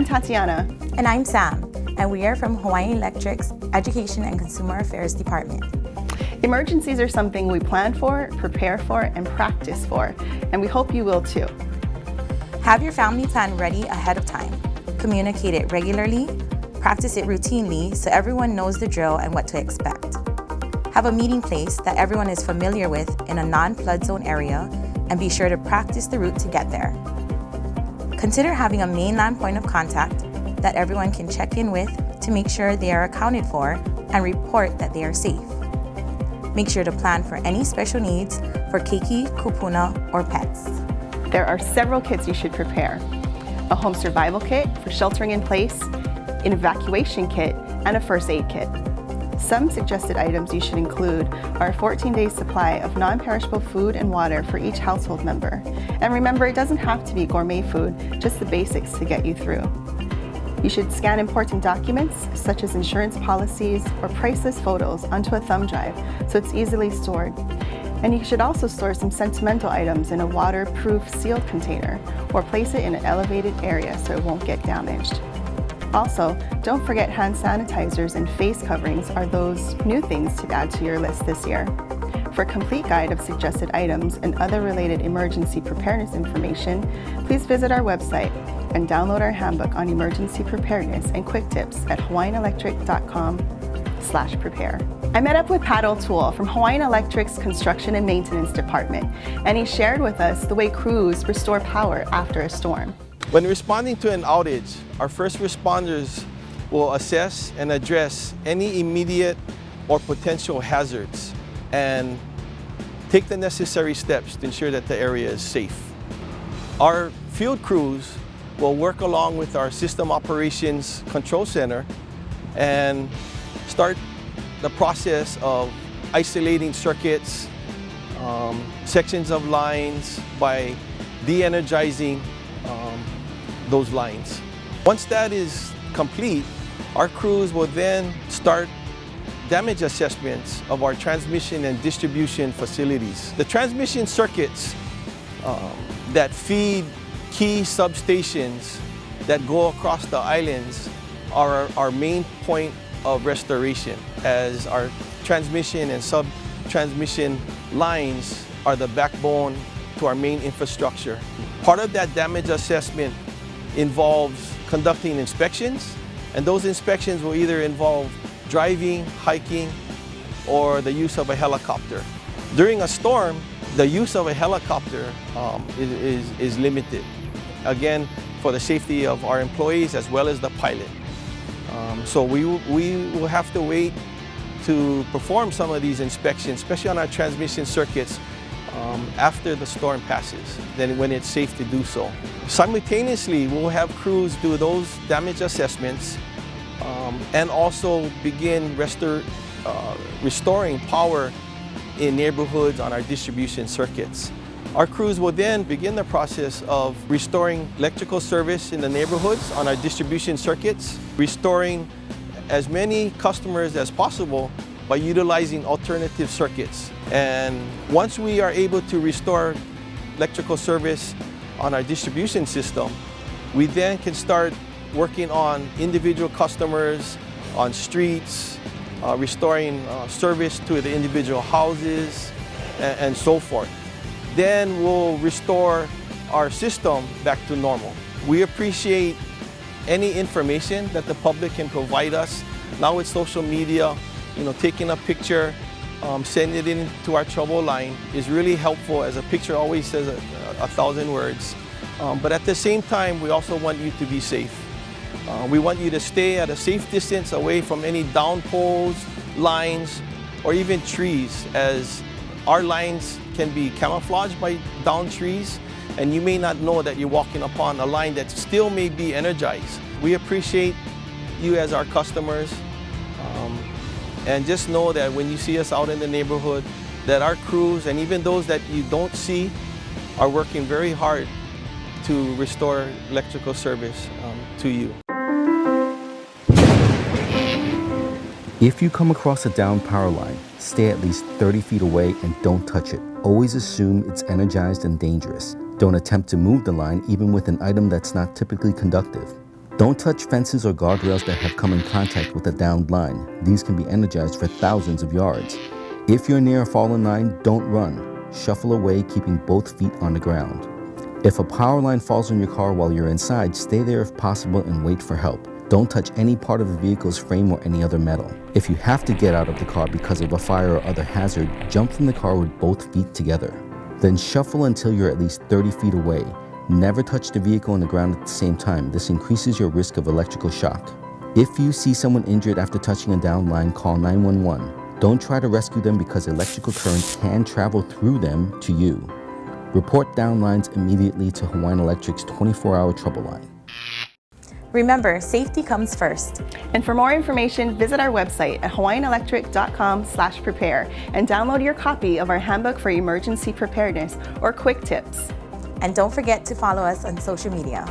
Tatiana. And I'm Sam, and we are from Hawaiian Electric's Education and Consumer Affairs Department. Emergencies are something we plan for, prepare for, and practice for, and we hope you will too. Have your family plan ready ahead of time. Communicate it regularly, practice it routinely so everyone knows the drill and what to expect. Have a meeting place that everyone is familiar with in a non-flood zone area, and be sure to practice the route to get there. Consider having a mainland point of contact that everyone can check in with to make sure they are accounted for and report that they are safe. Make sure to plan for any special needs for keiki, kupuna, or pets. There are several kits you should prepare. A home survival kit for sheltering in place, an evacuation kit, and a first aid kit. Some suggested items you should include are a 14-day supply of non-perishable food and water for each household member. And remember, it doesn't have to be gourmet food, just the basics to get you through. You should scan important documents, such as insurance policies or priceless photos, onto a thumb drive so it's easily stored. And you should also store some sentimental items in a waterproof sealed container or place it in an elevated area so it won't get damaged. Also, don't forget hand sanitizers and face coverings are those new things to add to your list this year. For a complete guide of suggested items and other related emergency preparedness information, please visit our website and download our handbook on emergency preparedness and quick tips at hawaiianelectric.com/prepare. I met up with Pat O'Toole from Hawaiian Electric's Construction and Maintenance Department, and he shared with us the way crews restore power after a storm. When responding to an outage, our first responders will assess and address any immediate or potential hazards and take the necessary steps to ensure that the area is safe. Our field crews will work along with our System Operations Control Center and start the process of isolating circuits, sections of lines by de-energizing those lines. Once that is complete, our crews will then start damage assessments of our transmission and distribution facilities. The transmission circuits that feed key substations that go across the islands are our main point of restoration, as our transmission and sub-transmission lines are the backbone to our main infrastructure. Part of that damage assessment involves conducting inspections, and those inspections will either involve driving, hiking, or the use of a helicopter. During a storm, the use of a helicopter is limited, again, for the safety of our employees as well as the pilot. So we will have to wait to perform some of these inspections, especially on our transmission circuits, after the storm passes, then when it's safe to do so. Simultaneously, we'll have crews do those damage assessments and also begin restoring power in neighborhoods on our distribution circuits. Our crews will then begin the process of restoring electrical service in the neighborhoods on our distribution circuits, restoring as many customers as possible by utilizing alternative circuits. And once we are able to restore electrical service on our distribution system, we then can start working on individual customers, on streets, restoring service to the individual houses, and so forth. Then we'll restore our system back to normal. We appreciate any information that the public can provide us. Now with social media, taking a picture, sending it in to our trouble line is really helpful, as a picture always says 1,000 words. But at the same time, we also want you to be safe. We want you to stay at a safe distance away from any down poles, lines, or even trees, as our lines can be camouflaged by down trees, and you may not know that you're walking upon a line that still may be energized. We appreciate you as our customers, and just know that when you see us out in the neighborhood, that our crews, and even those that you don't see, are working very hard to restore electrical service to you. If you come across a downed power line, stay at least 30 feet away and don't touch it. Always assume it's energized and dangerous. Don't attempt to move the line even with an item that's not typically conductive. Don't touch fences or guardrails that have come in contact with a downed line. These can be energized for thousands of yards. If you're near a fallen line, don't run. Shuffle away, keeping both feet on the ground. If a power line falls on your car while you're inside, stay there if possible and wait for help. Don't touch any part of the vehicle's frame or any other metal. If you have to get out of the car because of a fire or other hazard, jump from the car with both feet together. Then shuffle until you're at least 30 feet away. Never touch the vehicle on the ground at the same time. This increases your risk of electrical shock. If you see someone injured after touching a downed line, call 911. Don't try to rescue them because electrical current can travel through them to you. Report downed lines immediately to Hawaiian Electric's 24-hour trouble line. Remember, safety comes first. And for more information, visit our website at hawaiianelectric.com/prepare and download your copy of our Handbook for Emergency Preparedness or Quick Tips. And don't forget to follow us on social media.